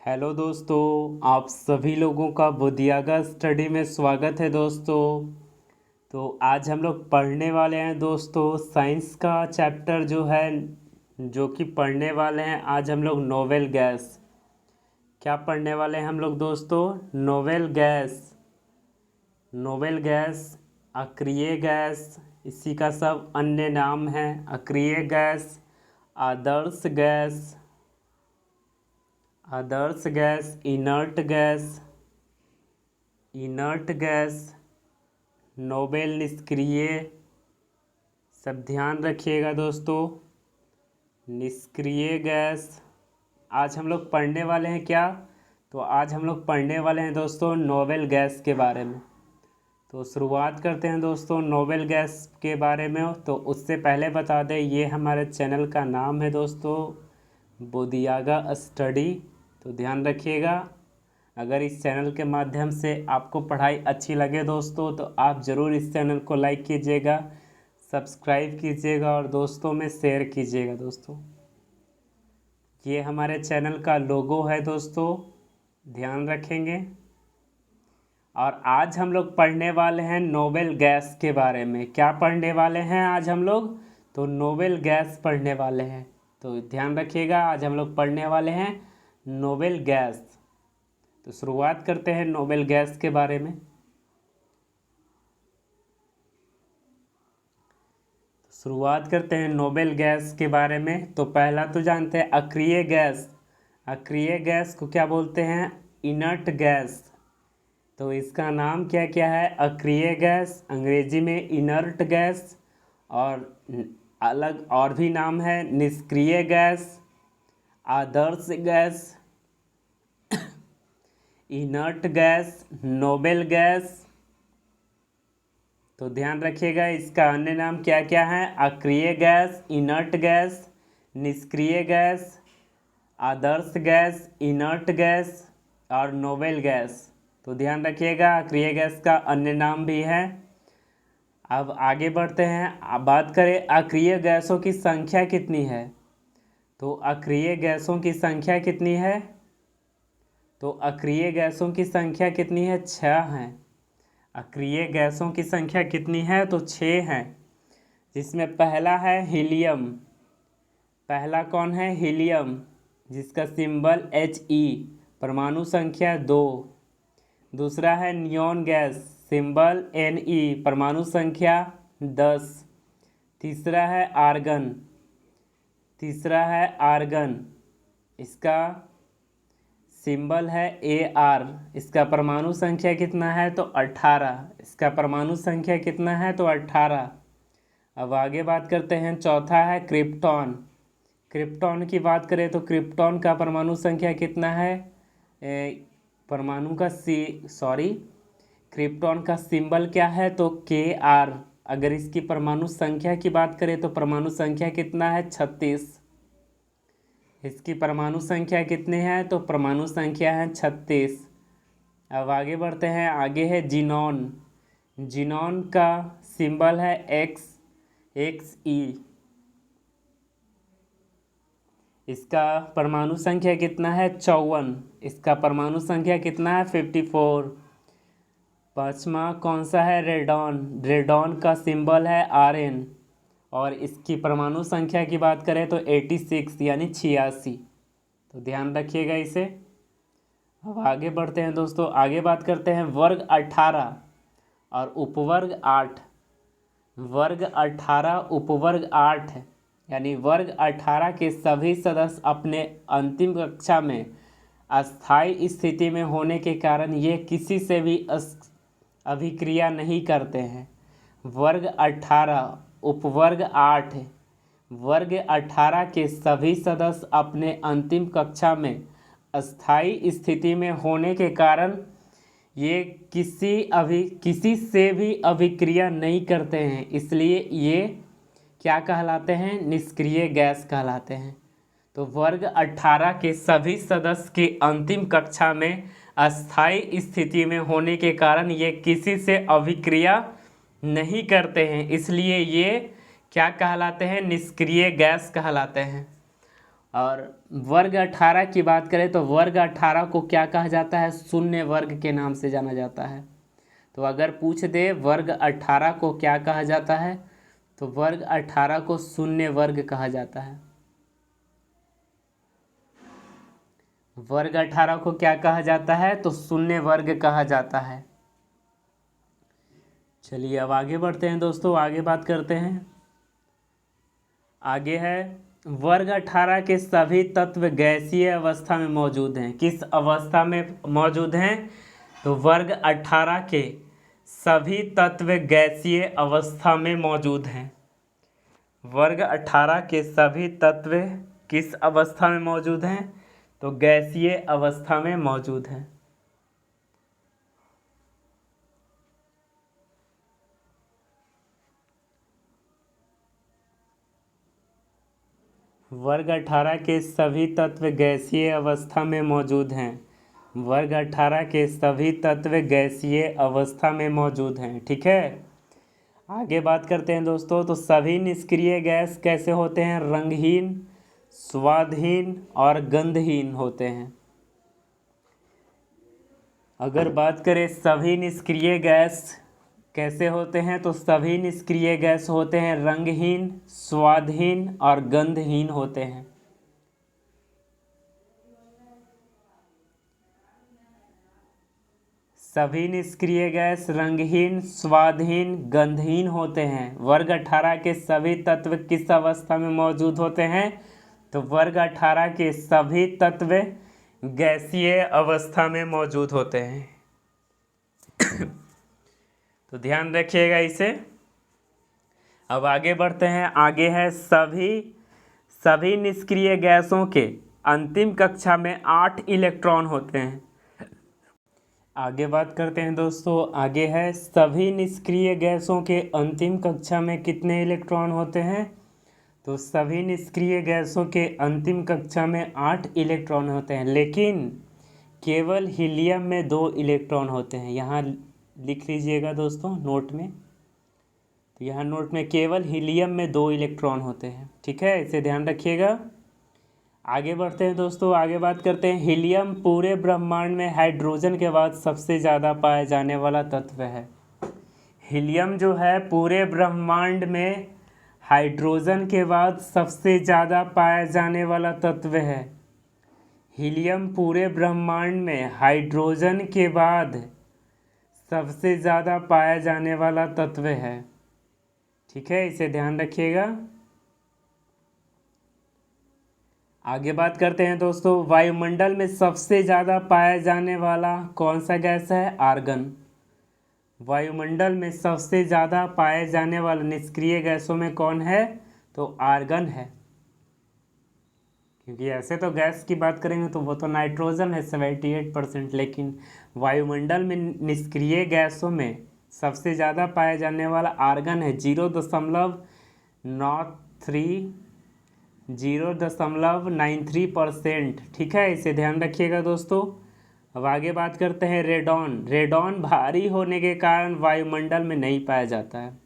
Hello दोस्तों, आप सभी लोगों का बुधियागा स्टडी में स्वागत है दोस्तों। तो आज हम लोग पढ़ने वाले हैं दोस्तों साइंस का चैप्टर जो कि पढ़ने वाले हैं आज हम लोग नोवेल गैस। क्या पढ़ने वाले हैं हम लोग दोस्तों? Noble gas. नोवेल गैस, अक्रिय गैस, इसी का सब अन्य नाम है। अक्रिय गैस, आदर्श गैस, आदर्श gas, inert gas, inert gas, noble निष्क्रिय। सब ध्यान रखिएगा दोस्तों, निष्क्रिय गैस। आज हम लोग पढ़ने वाले हैं क्या? तो आज हम लोग पढ़ने वाले हैं दोस्तों नोबेल गैस के बारे में। तो शुरुआत करते हैं दोस्तों नोबेल गैस के बारे में। तो उससे पहले बता दें, ये हमारे चैनल का नाम है दोस्तों बुधियागा स्टडी। तो ध्यान रखिएगा, अगर इस चैनल के माध्यम से आपको पढ़ाई अच्छी लगे दोस्तों तो आप ज़रूर इस चैनल को लाइक कीजिएगा, सब्सक्राइब कीजिएगा और दोस्तों में शेयर कीजिएगा दोस्तों। ये हमारे चैनल का लोगो है दोस्तों, ध्यान रखेंगे। और आज हम लोग पढ़ने वाले हैं नोबेल गैस के बारे में। क्या पढ़ने वाले हैं आज हम लोग? तो नोबेल गैस पढ़ने वाले हैं। तो ध्यान रखिएगा, आज हम लोग पढ़ने वाले हैं नोबेल गैस। तो शुरुआत करते हैं नोबेल गैस के बारे में। शुरुआत करते हैं नोबेल गैस के बारे में। तो पहला तो जानते हैं अक्रिय गैस। अक्रिय गैस को क्या बोलते हैं? Inert gas. तो इसका नाम क्या क्या है? अक्रिय गैस, अंग्रेजी में इनर्ट गैस, और अलग और भी नाम है निष्क्रिय गैस, आदर्श gas, inert gas, noble gas. तो ध्यान रखिएगा, इसका अन्य नाम क्या क्या है? अक्रिय गैस, इनर्ट गैस, निष्क्रिय गैस, आदर्श गैस, इनर्ट गैस और नोबेल गैस। तो ध्यान रखिएगा, अक्रिय गैस का अन्य नाम भी है। अब आगे बढ़ते हैं। अब बात करें अक्रिय गैसों की संख्या कितनी है। तो अक्रिय गैसों की संख्या कितनी है? तो अक्रिय गैसों की संख्या कितनी है? 6 हैं। अक्रिय गैसों की संख्या कितनी है? तो 6 हैं, जिसमें पहला है हीलियम। पहला कौन है? हीलियम, जिसका सिंबल He, परमाणु संख्या 2। दूसरा है नियॉन गैस, सिंबल Ne, परमाणु संख्या 10। तीसरा है आर्गन। तीसरा है आर्गन, इसका सिंबल है Ar, इसका परमाणु संख्या कितना है? तो 18। इसका परमाणु संख्या कितना है? तो 18। अब आगे बात करते हैं, चौथा है क्रिप्टॉन। क्रिप्टॉन की बात करें तो क्रिप्टॉन का परमाणु संख्या कितना है? क्रिप्टॉन का सिंबल क्या है? तो Kr। अगर इसकी परमाणु संख्या की बात करें तो परमाणु संख्या कितना है? 36। इसकी परमाणु संख्या कितनी है? तो परमाणु संख्या है 36। अब आगे बढ़ते हैं, आगे है जीनॉन। जीनॉन का सिंबल है Xe। इसका परमाणु संख्या कितना है? 54। इसका परमाणु संख्या कितना है? 54। पांचवा कौन सा है? रेडॉन। रेडॉन का सिंबल है Rn, और इसकी परमाणु संख्या की बात करें तो 86 यानी 86। तो ध्यान रखिएगा इसे। अब आगे बढ़ते हैं दोस्तों, आगे बात करते हैं वर्ग 18 और उपवर्ग 8। वर्ग 18, उपवर्ग 8, यानी वर्ग 18 के सभी सदस्य अपने अंतिम कक्षा में अस्थायी स्थिति में होने के कारण ये किसी से भी अभिक्रिया नहीं करते हैं। वर्ग 18, उपवर्ग 8, वर्ग 18 के सभी सदस्य अपने अंतिम कक्षा में अस्थायी स्थिति में होने के कारण ये किसी से भी अभिक्रिया नहीं करते हैं, इसलिए ये क्या कहलाते हैं? निष्क्रिय गैस कहलाते हैं। तो वर्ग 18 के सभी सदस्य की अंतिम कक्षा में अस्थायी स्थिति में होने के कारण ये किसी से अभिक्रिया नहीं करते हैं, इसलिए ये क्या कहलाते हैं? निष्क्रिय गैस कहलाते हैं। और वर्ग 18 की बात करें तो वर्ग 18 को क्या कहा जाता है? शून्य वर्ग के नाम से जाना जाता है। तो अगर पूछ दे वर्ग 18 को क्या कहा जाता है, तो वर्ग 18 को शून्य वर्ग कहा जाता है। वर्ग 18 को क्या कहा जाता है? तो शून्य वर्ग कहा जाता है। चलिए अब आगे बढ़ते हैं दोस्तों, आगे बात करते हैं। आगे है वर्ग 18 के सभी तत्व गैसीय अवस्था में मौजूद हैं। किस अवस्था में मौजूद हैं? तो वर्ग 18 के सभी तत्व गैसीय अवस्था में मौजूद हैं। वर्ग 18 के सभी तत्व किस अवस्था में मौजूद हैं? तो गैसीय अवस्था में मौजूद हैं। वर्ग 18 के सभी तत्व गैसीय अवस्था में मौजूद हैं। वर्ग 18 के सभी तत्व गैसीय अवस्था में मौजूद हैं। ठीक है, आगे बात करते हैं दोस्तों। तो सभी निष्क्रिय गैस कैसे होते हैं? रंगहीन, स्वादहीन और गंधहीन होते हैं। अगर बात करें सभी निष्क्रिय गैस कैसे होते हैं, तो सभी निष्क्रिय गैस होते हैं रंगहीन, स्वादहीन और गंधहीन होते हैं। सभी निष्क्रिय गैस रंगहीन, स्वादहीन, गंधहीन होते हैं। वर्ग 18 के सभी तत्व किस अवस्था में मौजूद होते हैं? तो वर्ग 18 के सभी तत्व गैसीय अवस्था में मौजूद होते हैं। तो ध्यान रखिएगा इसे। अब आगे बढ़ते हैं। आगे है सभी निष्क्रिय गैसों के अंतिम कक्षा में 8 इलेक्ट्रॉन होते हैं। आगे बात करते हैं दोस्तों। आगे है सभी निष्क्रिय गैसों के अंतिम कक्षा में कितने इलेक्ट्रॉन होते हैं? तो सभी निष्क्रिय गैसों के अंतिम कक्षा में 8 इलेक्ट्रॉन होते हैं, लेकिन केवल हीलियम में 2 इलेक्ट्रॉन होते हैं। यहाँ लिख लीजिएगा दोस्तों नोट में। तो यहाँ नोट में केवल हीलियम में 2 इलेक्ट्रॉन होते हैं। ठीक है, इसे ध्यान रखिएगा। आगे बढ़ते हैं दोस्तों, आगे बात करते हैं। हीलियम पूरे ब्रह्मांड में हाइड्रोजन के बाद सबसे ज़्यादा पाया जाने वाला तत्व है। हीलियम जो है पूरे ब्रह्मांड में हाइड्रोजन के बाद सबसे ज़्यादा पाया जाने वाला तत्व है। हीलियम पूरे ब्रह्मांड में हाइड्रोजन के बाद सबसे ज़्यादा पाया जाने वाला तत्व है। ठीक है, इसे ध्यान रखिएगा। आगे बात करते हैं दोस्तों। वायुमंडल में सबसे ज़्यादा पाया जाने वाला कौन सा गैस है? आर्गन। वायुमंडल में सबसे ज़्यादा पाए जाने वाला निष्क्रिय गैसों में कौन है? तो आर्गन है। क्योंकि ऐसे तो गैस की बात करेंगे तो वो तो नाइट्रोजन है 78%, लेकिन वायुमंडल में निष्क्रिय गैसों में सबसे ज़्यादा पाया जाने वाला आर्गन है। 0.93%। ठीक है, इसे ध्यान रखिएगा दोस्तों। अब आगे बात करते हैं रेडॉन। रेडॉन भारी होने के कारण वायुमंडल में नहीं पाया जाता है।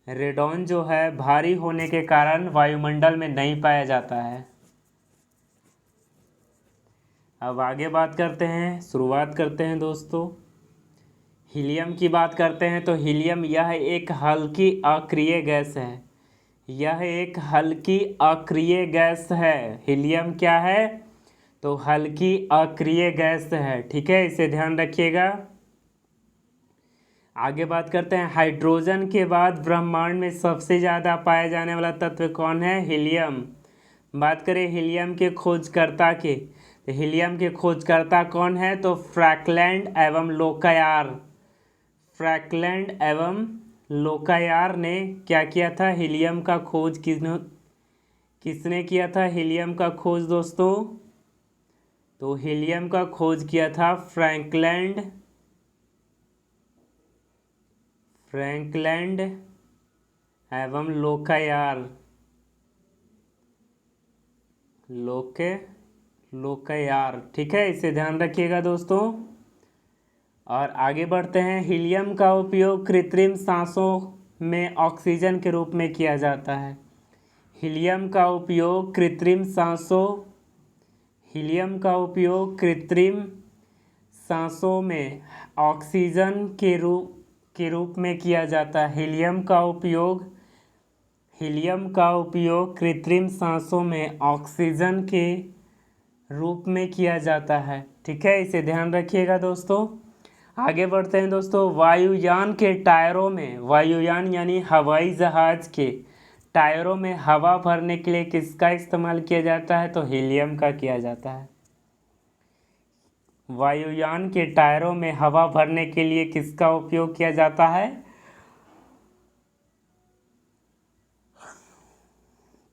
रेडॉन जो है भारी होने के कारण वायुमंडल में नहीं पाया जाता है। अब आगे बात करते हैं, शुरुआत करते हैं दोस्तों। हीलियम की बात करते हैं। तो हीलियम यह एक हल्की अक्रिय गैस है। यह एक हल्की अक्रिय गैस है। हीलियम क्या है? तो हल्की अक्रिय गैस है। ठीक है, इसे ध्यान रखिएगा। आगे बात करते हैं। हाइड्रोजन के बाद ब्रह्मांड में सबसे ज़्यादा पाया जाने वाला तत्व कौन है? हीलियम। बात करें हीलियम के खोजकर्ता के, तो हीलियम के खोजकर्ता कौन है? तो फ्रैकलैंड एवं लोकायार। फ्रैकलैंड एवं लोकायार ने क्या किया था? हीलियम का खोज किसने किया था हीलियम का खोज दोस्तों? तो हीलियम का खोज किया था फ्रैंकलैंड एवं लोकायार। लोकायार। ठीक है, इसे ध्यान रखिएगा दोस्तों। और आगे बढ़ते हैं। हीलियम का उपयोग कृत्रिम सांसों में ऑक्सीजन के रूप में किया जाता है। हीलियम का उपयोग कृत्रिम सांसों हीलियम का उपयोग कृत्रिम सांसों में ऑक्सीजन के रूप में किया जाता है। हीलियम का उपयोग कृत्रिम सांसों में ऑक्सीजन के रूप में किया जाता है। ठीक है, इसे ध्यान रखिएगा दोस्तों। आगे बढ़ते हैं दोस्तों। वायुयान यानी हवाई जहाज के टायरों में हवा भरने के लिए किसका इस्तेमाल किया जाता है? तो हीलियम का किया जाता है। वायुयान के टायरों में हवा भरने के लिए किसका उपयोग किया जाता है?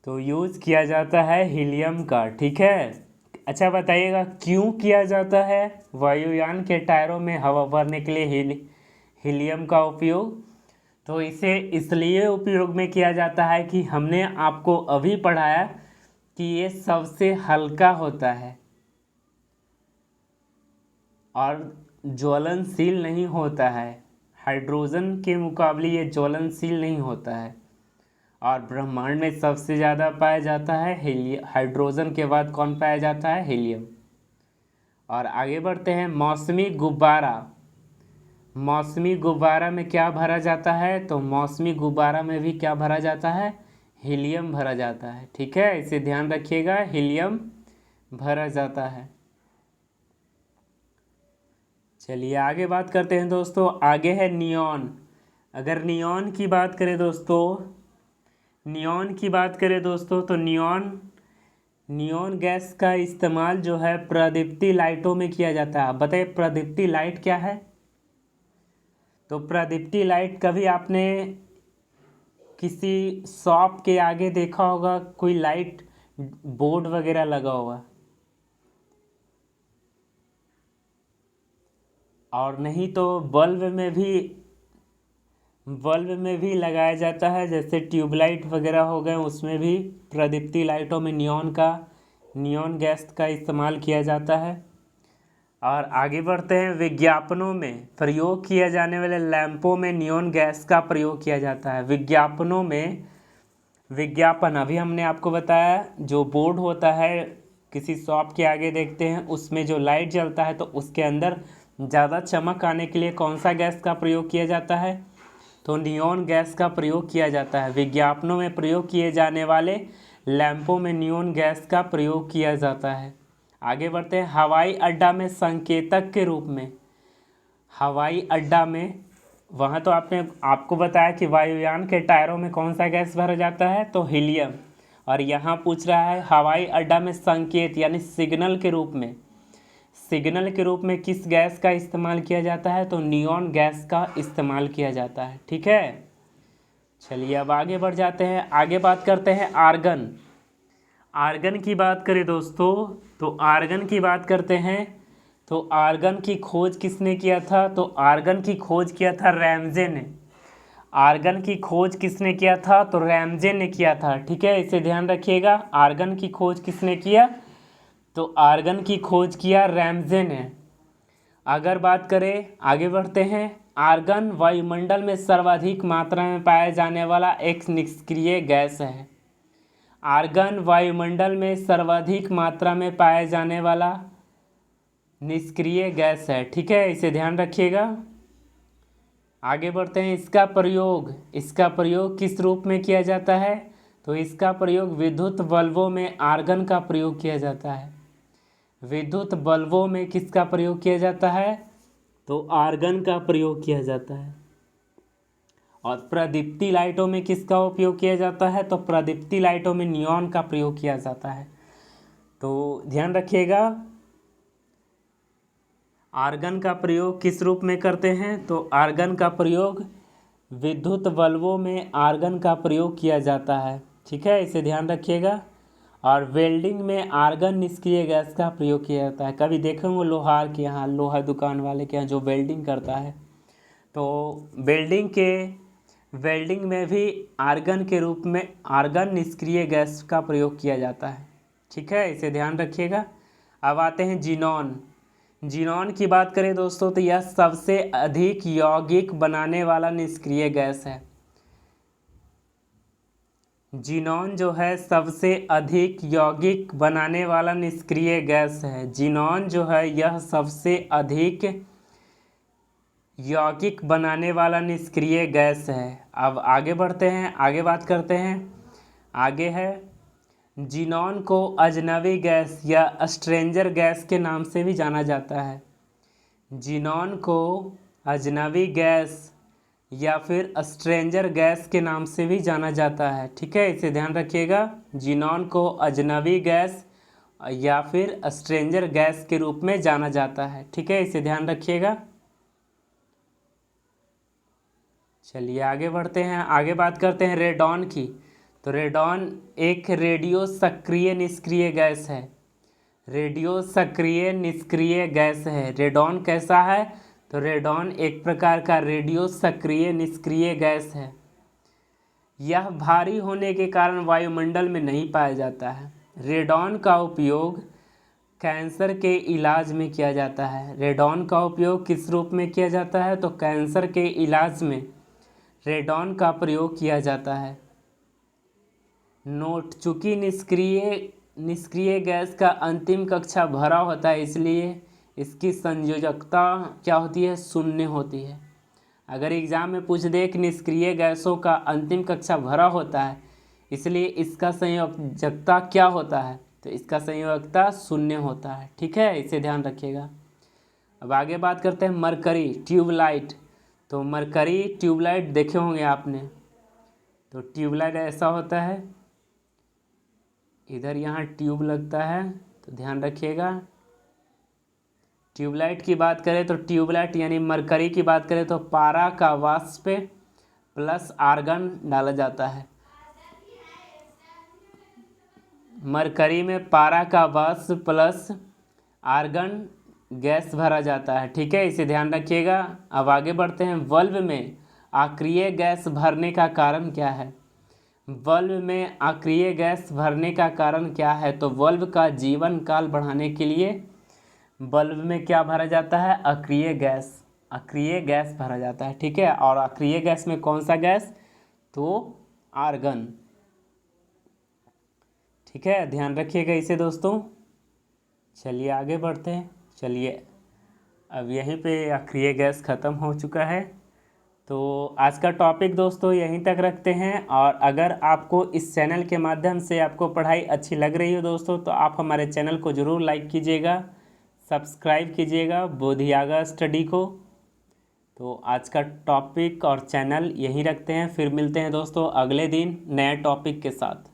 तो यूज किया जाता है हीलियम का। ठीक है, अच्छा बताइएगा क्यों किया जाता है वायुयान के टायरों में हवा भरने के लिए हीलियम का उपयोग? तो इसे इसलिए उपयोग में किया जाता है कि हमने आपको अभी पढ़ाया कि ये सबसे हल्का होता है और ज्वलनशील नहीं होता है। हाइड्रोजन के मुकाबले ये ज्वलनशील नहीं होता है और ब्रह्मांड में सबसे ज़्यादा पाया जाता है हाइड्रोजन के बाद कौन पाया जाता है? हीलियम। और आगे बढ़ते हैं। मौसमी गुब्बारा में क्या भरा जाता है? तो मौसमी गुब्बारा में भी क्या भरा जाता है? हीलियम भरा जाता है। ठीक है, इसे ध्यान रखिएगा, हीलियम भरा जाता है। चलिए आगे बात करते हैं दोस्तों। आगे है नियॉन। अगर नियॉन की बात करें दोस्तों तो नियॉन गैस का इस्तेमाल जो है प्रदीप्ति लाइटों में किया जाता है। आप बताइए प्रदीप्ति लाइट क्या है? तो प्रदीप्ति लाइट कभी आपने किसी शॉप के आगे देखा होगा, कोई लाइट बोर्ड वगैरह लगा होगा, और नहीं तो बल्ब में भी लगाया जाता है। जैसे ट्यूबलाइट वगैरह हो गए, उसमें भी प्रदीप्ति लाइटों में नियॉन गैस का इस्तेमाल किया जाता है। और आगे बढ़ते हैं। विज्ञापनों में प्रयोग किए जाने वाले लैंपों में नियॉन गैस का प्रयोग किया जाता है। विज्ञापन अभी हमने आपको बताया, जो बोर्ड होता है किसी शॉप के आगे देखते हैं, उसमें जो लाइट जलता है तो उसके अंदर ज़्यादा चमक आने के लिए कौन सा गैस का प्रयोग किया जाता है? तो नियॉन गैस का प्रयोग किया जाता है। विज्ञापनों में प्रयोग किए जाने वाले लैंपों में नियॉन गैस का प्रयोग किया जाता है। आगे बढ़ते हैं। हवाई अड्डा में संकेतक के रूप में, हवाई अड्डा में, वहाँ तो आपको बताया कि वायुयान के टायरों में कौन सा गैस भरा जाता है? तो हीलियम। और यहाँ पूछ रहा है हवाई अड्डा में संकेत यानी सिग्नल के रूप में किस गैस का इस्तेमाल किया जाता है? तो नियॉन गैस का इस्तेमाल किया जाता है। ठीक है, चलिए अब आगे बढ़ जाते हैं। आगे बात करते हैं आर्गन की बात करें दोस्तों तो आर्गन की बात करते हैं। तो आर्गन की खोज किसने किया था? तो आर्गन की खोज किया था रैमजे ने। आर्गन की खोज किसने किया था? तो रैमजे ने किया था। ठीक है, इसे ध्यान रखिएगा। आर्गन की खोज किसने किया? तो आर्गन की खोज किया रैमजे ने। अगर बात करें, आगे बढ़ते हैं। आर्गन वायुमंडल में सर्वाधिक मात्रा में पाया जाने वाला एक निष्क्रिय गैस है। आर्गन वायुमंडल में सर्वाधिक मात्रा में पाया जाने वाला निष्क्रिय गैस है। ठीक है, इसे ध्यान रखिएगा। आगे बढ़ते हैं। इसका प्रयोग किस रूप में किया जाता है? तो इसका प्रयोग विद्युत बल्बों में आर्गन का प्रयोग किया जाता है। विद्युत बल्बों में किसका प्रयोग किया जाता है? तो आर्गन का प्रयोग किया जाता है। और प्रदीप्ति लाइटों में किसका उपयोग किया जाता है? तो प्रदीप्ति लाइटों में नियॉन का प्रयोग किया जाता है। तो ध्यान रखिएगा, आर्गन का प्रयोग किस रूप में करते हैं? तो आर्गन का प्रयोग विद्युत बल्बों में आर्गन का प्रयोग किया जाता है। ठीक है, इसे ध्यान रखिएगा। और वेल्डिंग में आर्गन निष्क्रिय गैस का प्रयोग किया जाता है। कभी देखे होंगे लोहार के यहाँ, लोहा दुकान वाले के यहाँ जो वेल्डिंग करता है, तो वेल्डिंग में भी आर्गन के रूप में आर्गन निष्क्रिय गैस का प्रयोग किया जाता है। ठीक है, इसे ध्यान रखिएगा। अब आते हैं जीनॉन की बात करें दोस्तों तो यह सबसे अधिक यौगिक बनाने वाला निष्क्रिय गैस है। जीनॉन जो है सबसे अधिक यौगिक बनाने वाला निष्क्रिय गैस है। जीनॉन जो है यह सबसे अधिक यौगिक बनाने वाला निष्क्रिय गैस है। अब आगे बढ़ते हैं, आगे बात करते हैं। आगे है, जीनॉन को अजनबी गैस या स्ट्रेंजर गैस के नाम से भी जाना जाता है। जीनॉन को अजनबी गैस या फिर स्ट्रेंजर गैस के नाम से भी जाना जाता है। ठीक है, इसे ध्यान रखिएगा। जीनॉन को अजनबी गैस या फिर स्ट्रेंजर गैस के रूप में जाना जाता है। ठीक है, इसे ध्यान रखिएगा। चलिए आगे बढ़ते हैं, आगे बात करते हैं रेडॉन की। तो रेडॉन एक रेडियो सक्रिय निष्क्रिय गैस है। रेडियो सक्रिय निष्क्रिय गैस है। रेडॉन कैसा है? तो रेडॉन एक प्रकार का रेडियो सक्रिय निष्क्रिय गैस है। यह भारी होने के कारण वायुमंडल में नहीं पाया जाता है। रेडॉन का उपयोग कैंसर के इलाज में किया जाता है। रेडॉन का उपयोग किस रूप में किया जाता है? तो कैंसर के इलाज में रेडॉन का प्रयोग किया जाता है। नोट, चूँकि निष्क्रिय गैस का अंतिम कक्षा भरा होता है, इसलिए इसकी संयोजकता क्या होती है? शून्य होती है। अगर एग्जाम में पूछ दे कि निष्क्रिय गैसों का अंतिम कक्षा भरा होता है, इसलिए इसका संयोजकता क्या होता है? तो इसका संयोजकता शून्य होता है। ठीक है, इसे ध्यान रखिएगा। अब आगे बात करते हैं मरकरी ट्यूबलाइट। तो मरकरी ट्यूबलाइट देखे होंगे आपने। तो ट्यूबलाइट ऐसा होता है, इधर यहाँ ट्यूब लगता है, तो ध्यान रखिएगा। ट्यूबलाइट की बात करें तो ट्यूबलाइट यानी मरकरी की बात करें तो पारा का वाष्प प्लस आर्गन डाला जाता है। मरकरी में पारा का वाष्प प्लस आर्गन गैस भरा जाता है। ठीक है, इसे ध्यान रखिएगा। अब आगे बढ़ते हैं, बल्ब में अक्रिय गैस भरने का कारण क्या है? बल्ब में अक्रिय गैस भरने का कारण क्या है? तो बल्ब का जीवन काल बढ़ाने के लिए बल्ब में क्या भरा जाता है? अक्रिय गैस। अक्रिय गैस भरा जाता है। ठीक है, और अक्रिय गैस में कौन सा गैस? तो आर्गन। ठीक है, ध्यान रखिएगा इसे दोस्तों। चलिए आगे बढ़ते हैं। चलिए, अब यहीं पे अक्रिय गैस ख़त्म हो चुका है। तो आज का टॉपिक दोस्तों यहीं तक रखते हैं। और अगर आपको इस चैनल के माध्यम से आपको पढ़ाई अच्छी लग रही हो दोस्तों, तो आप हमारे चैनल को ज़रूर लाइक कीजिएगा, सब्सक्राइब कीजिएगा बोधियागा स्टडी को। तो आज का टॉपिक और चैनल यहीं रखते हैं, फिर मिलते हैं दोस्तों अगले दिन नए टॉपिक के साथ।